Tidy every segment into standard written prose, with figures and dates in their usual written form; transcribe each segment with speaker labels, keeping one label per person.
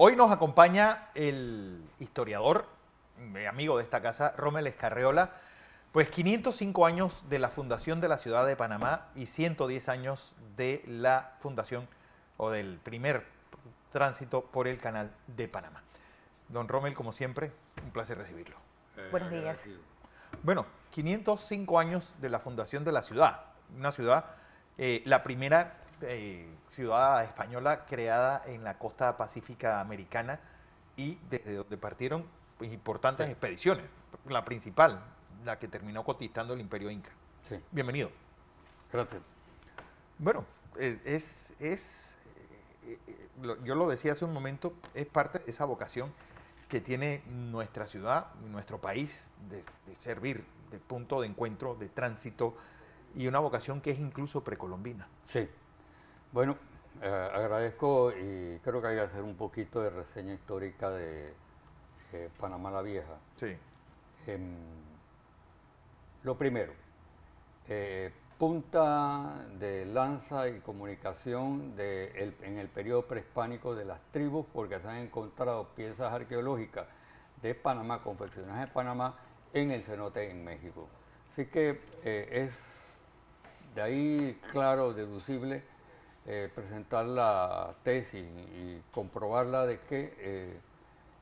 Speaker 1: Hoy nos acompaña el historiador, amigo de esta casa, Rommel Escarreola. Pues 505 años de la fundación de la ciudad de Panamá y 110 años de la fundación o del primer tránsito por el canal de Panamá. Don Rommel, como siempre, un placer recibirlo.
Speaker 2: Buenos días.
Speaker 1: Bueno, 505 años de la fundación de la ciudad. Una ciudad, la primera ciudad española creada en la costa pacífica americana y desde donde partieron pues, importantes expediciones. La principal, la que terminó conquistando el Imperio Inca.
Speaker 2: Sí.
Speaker 1: Bienvenido.
Speaker 2: Gracias.
Speaker 1: Bueno, yo lo decía hace un momento, es parte de esa vocación que tiene nuestra ciudad, nuestro país, de servir de punto de encuentro, de tránsito, y una vocación que es incluso precolombina.
Speaker 2: Sí. Bueno, agradezco y creo que hay que hacer un poquito de reseña histórica de Panamá la Vieja.
Speaker 1: Sí.
Speaker 2: Lo primero, punta de lanza y comunicación en el periodo prehispánico de las tribus, porque se han encontrado piezas arqueológicas de Panamá, confeccionadas en Panamá, en el cenote en México. Así que es de ahí claro, deducible, presentar la tesis y comprobarla de que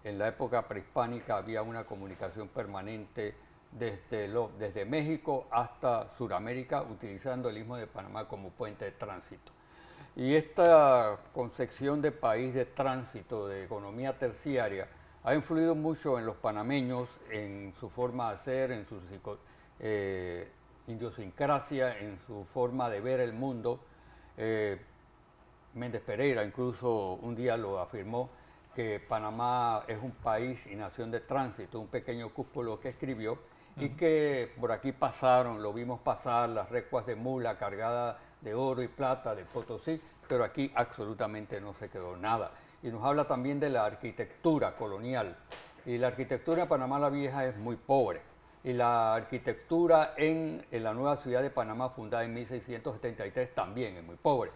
Speaker 2: en la época prehispánica había una comunicación permanente desde México hasta Sudamérica, utilizando el Istmo de Panamá como puente de tránsito. Y esta concepción de país de tránsito, de economía terciaria, ha influido mucho en los panameños, en su forma de ser, en su idiosincrasia, en su forma de ver el mundo. Méndez Pereira incluso un día lo afirmó, que Panamá es un país y nación de tránsito, un pequeño cúsculo que escribió, y que por aquí pasaron, lo vimos pasar, las recuas de mula cargadas de oro y plata de Potosí, pero aquí absolutamente no se quedó nada. Y nos habla también de la arquitectura colonial, y la arquitectura de Panamá la Vieja es muy pobre, y la arquitectura en la nueva ciudad de Panamá, fundada en 1673, también es muy pobre,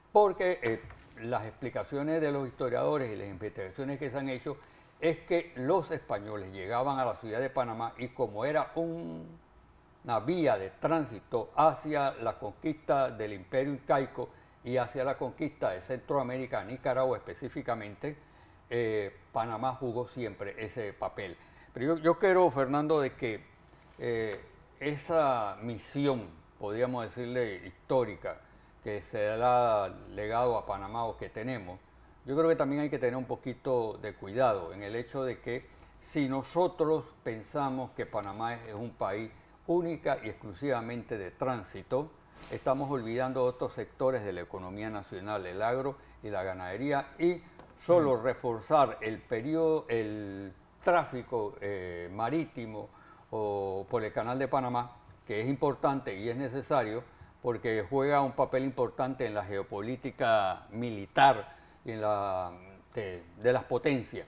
Speaker 2: porque las explicaciones de los historiadores y las investigaciones que se han hecho es que los españoles llegaban a la ciudad de Panamá y como era una vía de tránsito hacia la conquista del Imperio Incaico y hacia la conquista de Centroamérica, Nicaragua específicamente, Panamá jugó siempre ese papel. Pero yo quiero, Fernando, de que esa misión, podríamos decirle histórica, que se ha legado a Panamá o que tenemos, yo creo que también hay que tener un poquito de cuidado en el hecho de que si nosotros pensamos que Panamá es un país única y exclusivamente de tránsito, estamos olvidando otros sectores de la economía nacional, el agro y la ganadería, y solo reforzar el tráfico marítimo o por el canal de Panamá, que es importante y es necesario, porque juega un papel importante en la geopolítica militar y en de las potencias.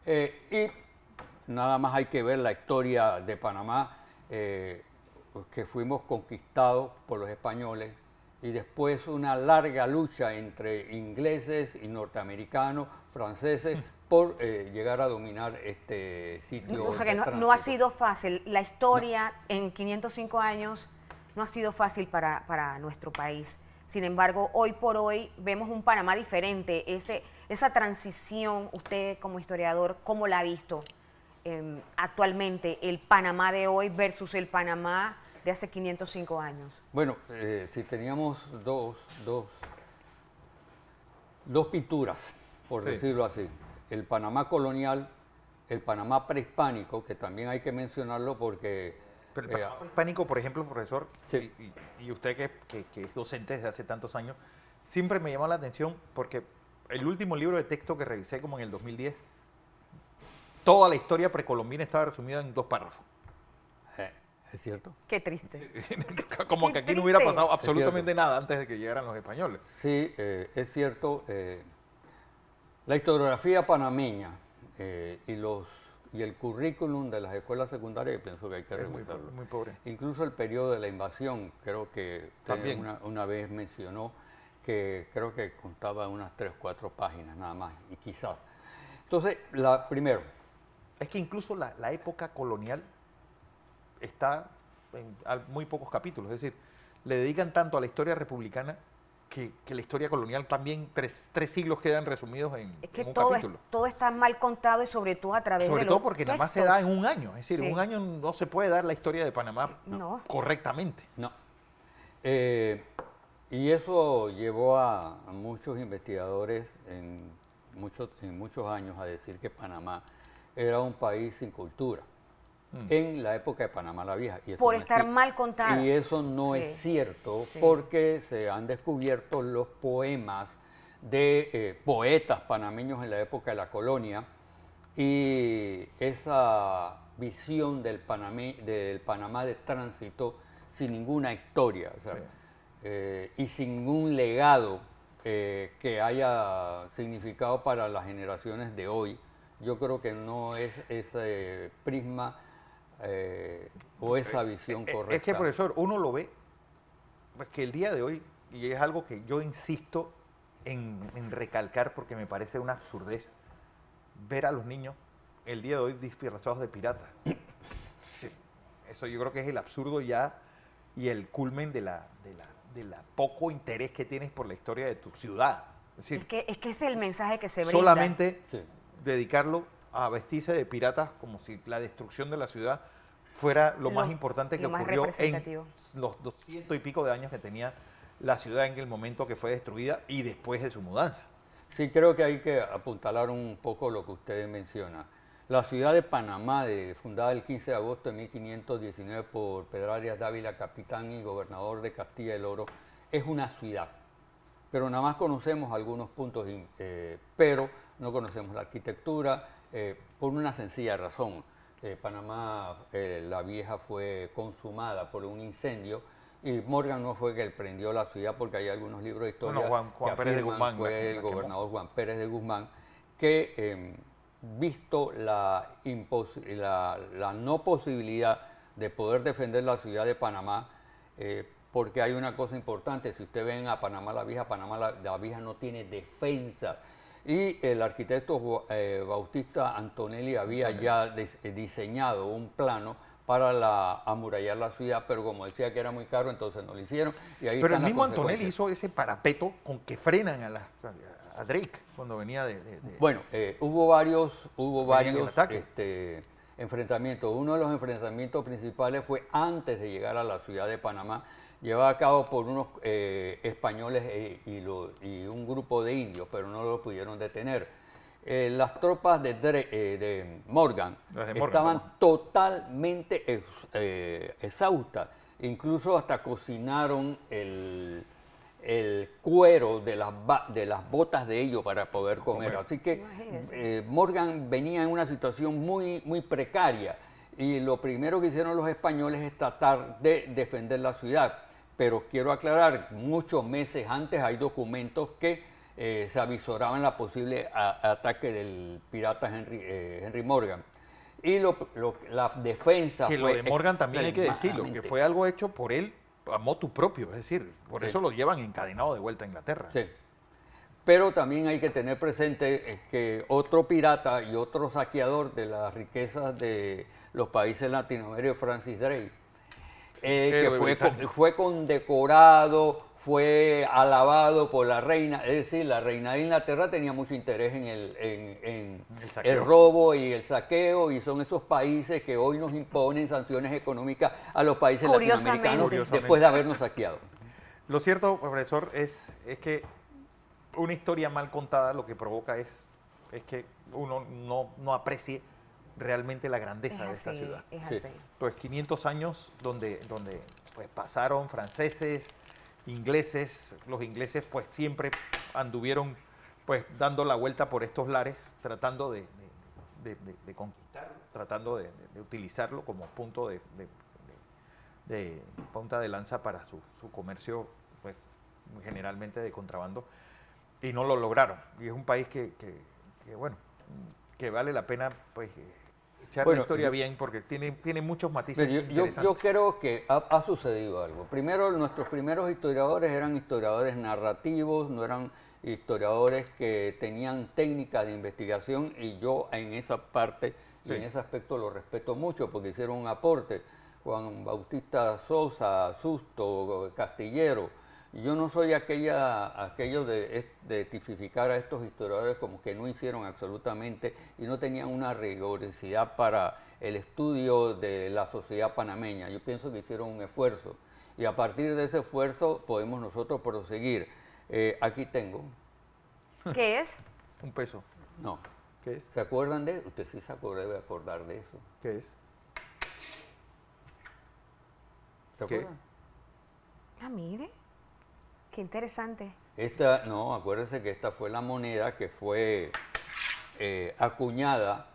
Speaker 2: Y nada más hay que ver la historia de Panamá, que fuimos conquistados por los españoles y después una larga lucha entre ingleses y norteamericanos, franceses, por llegar a dominar este sitio.
Speaker 3: O sea que no ha sido fácil. La historia en 505 años no ha sido fácil para nuestro país. Sin embargo, hoy por hoy vemos un Panamá diferente. Esa transición, usted como historiador, ¿cómo la ha visto actualmente? El Panamá de hoy versus el Panamá de hace 505 años.
Speaker 2: Bueno, si teníamos dos pinturas, por decirlo así. El Panamá colonial, el Panamá prehispánico, que también hay que mencionarlo porque...
Speaker 1: Pero el Panamá prehispánico, por ejemplo, profesor,
Speaker 2: sí.
Speaker 1: y usted que es docente desde hace tantos años, siempre me llama la atención porque el último libro de texto que revisé como en el 2010, toda la historia precolombina estaba resumida en 2 párrafos.
Speaker 2: ¿Es cierto?
Speaker 3: Qué triste.
Speaker 1: Como
Speaker 3: Qué
Speaker 1: que aquí no
Speaker 3: triste.
Speaker 1: hubiera pasado absolutamente nada antes de que llegaran los españoles.
Speaker 2: Sí, es cierto. La historiografía panameña y el currículum de las escuelas secundarias, yo pienso que hay que revisarlo.
Speaker 1: Muy pobre.
Speaker 2: Incluso el periodo de la invasión, creo que
Speaker 1: también
Speaker 2: una vez mencionó que creo que contaba unas 3 o 4 páginas nada más, y quizás. Entonces, primero,
Speaker 1: Es que incluso la época colonial está a muy pocos capítulos. Es decir, le dedican tanto a la historia republicana que la historia colonial también, tres siglos quedan resumidos
Speaker 3: Es que
Speaker 1: en un
Speaker 3: todo,
Speaker 1: capítulo.
Speaker 3: todo está mal contado y sobre todo a través
Speaker 1: Sobre
Speaker 3: de
Speaker 1: todo
Speaker 3: los
Speaker 1: porque nada más se
Speaker 3: textos.
Speaker 1: da en un año. Es decir,
Speaker 3: Sí.
Speaker 1: en un año no se puede dar la historia de Panamá
Speaker 3: No.
Speaker 1: correctamente.
Speaker 2: no. Y eso llevó a muchos investigadores en muchos años a decir que Panamá era un país sin cultura. En la época de Panamá la Vieja. Y eso
Speaker 3: Por
Speaker 2: no es
Speaker 3: estar
Speaker 2: cier-
Speaker 3: mal contada.
Speaker 2: Y eso no
Speaker 3: Sí.
Speaker 2: es cierto
Speaker 3: Sí.
Speaker 2: porque se han descubierto los poemas de poetas panameños en la época de la colonia y esa visión del Panamá de tránsito sin ninguna historia, o sea, y sin un legado que haya significado para las generaciones de hoy. Yo creo que no es ese prisma o esa visión correcta.
Speaker 1: Es que, profesor, uno lo ve, pues que el día de hoy, y es algo que yo insisto en recalcar porque me parece una absurdez, ver a los niños el día de hoy disfrazados de piratas. Sí, eso yo creo que es el absurdo ya y el culmen de la poco interés que tienes por la historia de tu ciudad. Es decir,
Speaker 3: Es que ese es el mensaje que se brinda.
Speaker 1: solamente
Speaker 2: Sí.
Speaker 1: dedicarlo a vestirse de piratas como si la destrucción de la ciudad fuera lo más importante que
Speaker 3: lo más
Speaker 1: ocurrió en
Speaker 3: representativo.
Speaker 1: los 200 y pico de años que tenía la ciudad en el momento que fue destruida y después de su mudanza.
Speaker 2: Sí, creo que hay que apuntalar un poco lo que usted menciona. La ciudad de Panamá, fundada el 15 de agosto de 1519 por Pedro Arias Dávila, capitán y gobernador de Castilla y el Oro, es una ciudad. Pero nada más conocemos algunos puntos, pero no conocemos la arquitectura por una sencilla razón. Panamá, la Vieja, fue consumada por un incendio y Morgan no fue el que prendió la ciudad, porque hay algunos libros de historia
Speaker 1: Bueno, Juan
Speaker 2: que
Speaker 1: Pérez de
Speaker 2: afirman
Speaker 1: Guzmán
Speaker 2: fue
Speaker 1: la
Speaker 2: el
Speaker 1: quemó.
Speaker 2: gobernador Juan Pérez de Guzmán que visto la no posibilidad de poder defender la ciudad de Panamá, porque hay una cosa importante, si usted ven a Panamá la Vieja no tiene defensa. Y el arquitecto Bautista Antonelli había ya diseñado un plano para amurallar la ciudad, pero como decía que era muy caro, entonces no lo hicieron. Y ahí
Speaker 1: Pero el
Speaker 2: están las
Speaker 1: mismo Antonelli
Speaker 2: consecuencias.
Speaker 1: hizo ese parapeto con que frenan a Drake cuando venía
Speaker 2: Bueno, hubo varios
Speaker 1: Venía en el ataque.
Speaker 2: enfrentamientos. Uno de los enfrentamientos principales fue antes de llegar a la ciudad de Panamá, llevado a cabo por unos españoles y un grupo de indios, pero no lo pudieron detener. Las tropas de Morgan
Speaker 1: Las de Morgan,
Speaker 2: estaban
Speaker 1: ¿cómo?
Speaker 2: totalmente exhaustas. Incluso hasta cocinaron el cuero de las botas de ellos para poder comer. Así que
Speaker 3: Imagínese.
Speaker 2: Morgan venía en una situación muy, muy precaria y lo primero que hicieron los españoles es tratar de defender la ciudad. Pero quiero aclarar, muchos meses antes hay documentos que se avisoraban la posible ataque del pirata Henry Morgan. Y la defensa
Speaker 1: que lo
Speaker 2: fue
Speaker 1: de Morgan también hay que decirlo, que
Speaker 2: extremadamente-
Speaker 1: fue algo hecho por él a motu propio, es decir, por
Speaker 2: Sí.
Speaker 1: eso lo llevan encadenado de vuelta a Inglaterra.
Speaker 2: Sí. Pero también hay que tener presente que otro pirata y otro saqueador de las riquezas de los países latinoamericanos, Francis Drake, que
Speaker 1: héroe británico.
Speaker 2: fue condecorado, fue alabado por la reina, es decir, la reina de Inglaterra tenía mucho interés en
Speaker 1: El
Speaker 2: el
Speaker 1: saqueo.
Speaker 2: robo y el saqueo, y son esos países que hoy nos imponen sanciones económicas a los países
Speaker 3: Curiosamente.
Speaker 2: latinoamericanos después de habernos saqueado.
Speaker 1: Lo cierto, profesor, es que una historia mal contada lo que provoca es que uno no aprecie realmente la grandeza de esta ciudad.
Speaker 3: Es
Speaker 2: Sí.
Speaker 3: así.
Speaker 1: Pues 500 años donde pues pasaron franceses, ingleses, los ingleses pues siempre anduvieron pues dando la vuelta por estos lares, tratando de conquistarlo, tratando de utilizarlo como punto de punta de lanza para su comercio, pues generalmente de contrabando, y no lo lograron. Y es un país que bueno, que vale la pena pues echar la
Speaker 2: Bueno,
Speaker 1: historia bien, porque tiene muchos matices
Speaker 2: Yo
Speaker 1: interesantes.
Speaker 2: creo que ha sucedido algo. Primero, nuestros primeros historiadores eran historiadores narrativos, no eran historiadores que tenían técnicas de investigación y yo en esa parte
Speaker 1: Sí.
Speaker 2: y en ese aspecto lo respeto mucho porque hicieron un aporte. Juan Bautista Sosa, Susto, Castillero. Yo no soy aquello de tipificar a estos historiadores como que no hicieron absolutamente y no tenían una rigurosidad para el estudio de la sociedad panameña. Yo pienso que hicieron un esfuerzo y a partir de ese esfuerzo podemos nosotros proseguir. Aquí tengo.
Speaker 3: ¿Qué es?
Speaker 1: Un peso.
Speaker 2: No.
Speaker 1: ¿Qué es?
Speaker 2: ¿Se acuerdan de? Usted sí debe acordar de eso.
Speaker 1: ¿Qué es?
Speaker 2: ¿Se
Speaker 1: ¿Qué?
Speaker 2: acuerdan?
Speaker 3: Ah, mire, qué interesante.
Speaker 2: No, acuérdense que esta fue la moneda que fue acuñada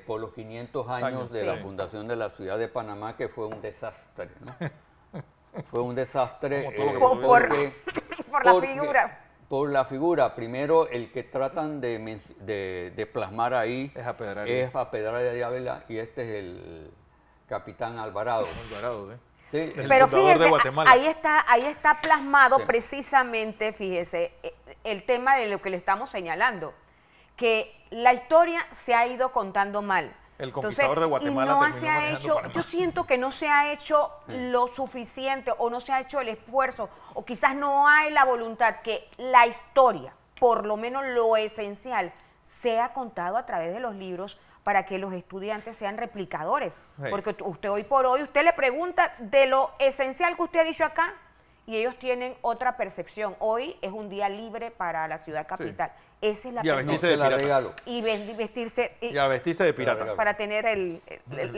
Speaker 2: por los 500 años de la
Speaker 1: sí.
Speaker 2: fundación de la ciudad de Panamá, que fue un desastre, ¿no? Fue un desastre
Speaker 1: Como todo lo que
Speaker 2: porque-
Speaker 3: Por la
Speaker 2: porque-
Speaker 3: figura.
Speaker 2: Por la figura. Primero, el que tratan de plasmar ahí
Speaker 1: Es a Pedraria.
Speaker 2: es a Pedraria de Ávila y este es el capitán Alvarado.
Speaker 1: Alvarado, ¿sí?
Speaker 2: Sí,
Speaker 1: El
Speaker 3: Pero
Speaker 1: fundador de
Speaker 3: fíjese,
Speaker 1: Guatemala.
Speaker 3: ahí está plasmado
Speaker 2: Sí.
Speaker 3: precisamente, fíjese, el tema de lo que le estamos señalando, que la historia se ha ido contando mal.
Speaker 1: El conquistador de Guatemala
Speaker 3: y no
Speaker 1: terminó
Speaker 3: se ha
Speaker 1: manejando
Speaker 3: hecho,
Speaker 1: Panamá.
Speaker 3: yo siento que no se ha hecho lo suficiente o no se ha hecho el esfuerzo o quizás no hay la voluntad que la historia, por lo menos lo esencial, sea contado a través de los libros para que los estudiantes sean replicadores.
Speaker 1: Sí.
Speaker 3: Porque usted hoy por hoy, usted le pregunta de lo esencial que usted ha dicho acá y ellos tienen otra percepción. Hoy es un día libre para la ciudad capital. Esa es la
Speaker 1: Y a
Speaker 3: percepción.
Speaker 1: vestirse
Speaker 2: se
Speaker 1: de
Speaker 2: la
Speaker 1: pirata.
Speaker 2: regalo.
Speaker 3: Y vestirse
Speaker 1: Y a vestirse de pirata.
Speaker 2: Claro.
Speaker 3: para tener el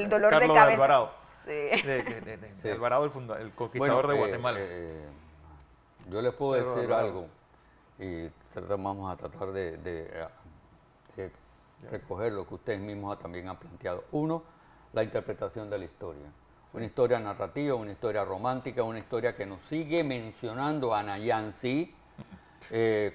Speaker 3: dolor
Speaker 1: Carlos
Speaker 3: de cabeza.
Speaker 1: Alvarado.
Speaker 3: Sí.
Speaker 1: De
Speaker 2: Sí.
Speaker 1: Alvarado, el conquistador de Guatemala.
Speaker 2: Yo les puedo
Speaker 1: Pedro
Speaker 2: decir
Speaker 1: Alvarado.
Speaker 2: algo y vamos a tratar de recoger lo que ustedes mismos también han planteado. Uno, la interpretación de la historia. Una historia narrativa, una historia romántica, una historia que nos sigue mencionando a Nayansi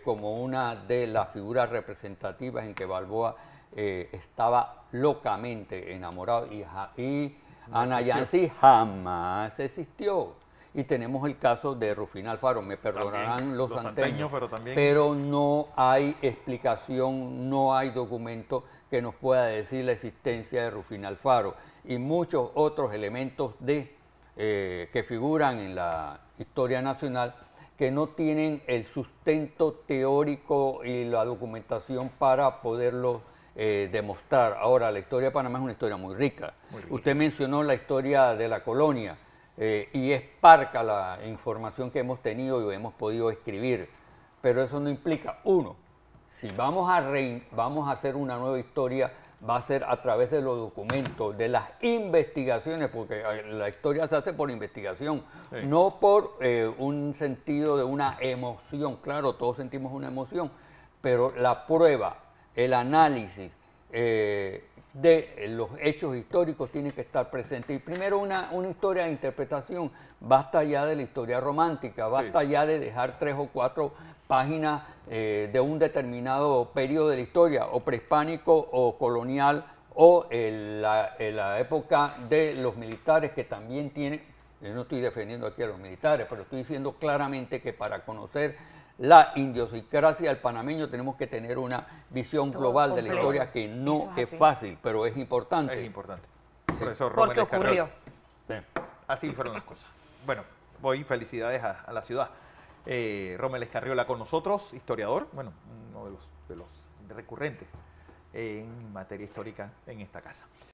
Speaker 2: como una de las figuras representativas en que Balboa estaba locamente enamorado y Ana Yancy jamás existió. Y tenemos el caso de Rufino Alfaro, me perdonarán
Speaker 1: También,
Speaker 2: los
Speaker 1: los
Speaker 2: anteños,
Speaker 1: anteños, pero también-
Speaker 2: pero no hay explicación, no hay documento que nos pueda decir la existencia de Rufino Alfaro y muchos otros elementos que figuran en la historia nacional que no tienen el sustento teórico y la documentación para poderlo demostrar. Ahora, la historia de Panamá es una historia muy rica. Usted mencionó la historia de la colonia y es parca la información que hemos tenido y hemos podido escribir, pero eso no implica, uno, si vamos a hacer una nueva historia, va a ser a través de los documentos, de las investigaciones, porque la historia se hace por investigación,
Speaker 1: Sí.
Speaker 2: no por un sentido de una emoción. Claro, todos sentimos una emoción, pero la prueba, el análisis de los hechos históricos tiene que estar presente. Y primero una historia de interpretación, basta ya de la historia romántica, basta ya de dejar 3 o 4 páginas de un determinado periodo de la historia, o prehispánico, o colonial, o en la época de los militares, que también tienen, yo no estoy defendiendo aquí a los militares, pero estoy diciendo claramente que para conocer la idiosincrasia del panameño tenemos que tener una visión
Speaker 3: Todo
Speaker 2: global de la
Speaker 3: completo.
Speaker 2: historia que no
Speaker 3: Eso es
Speaker 2: es
Speaker 3: así.
Speaker 2: fácil, pero es importante.
Speaker 1: Es importante. Profesor Rommel
Speaker 3: Porque
Speaker 1: Escarriola.
Speaker 3: ocurrió.
Speaker 2: Sí.
Speaker 1: Así fueron las cosas. Bueno, voy felicidades a la ciudad. Rommel Escarriola con nosotros, historiador, bueno, uno de los recurrentes en materia histórica en esta casa.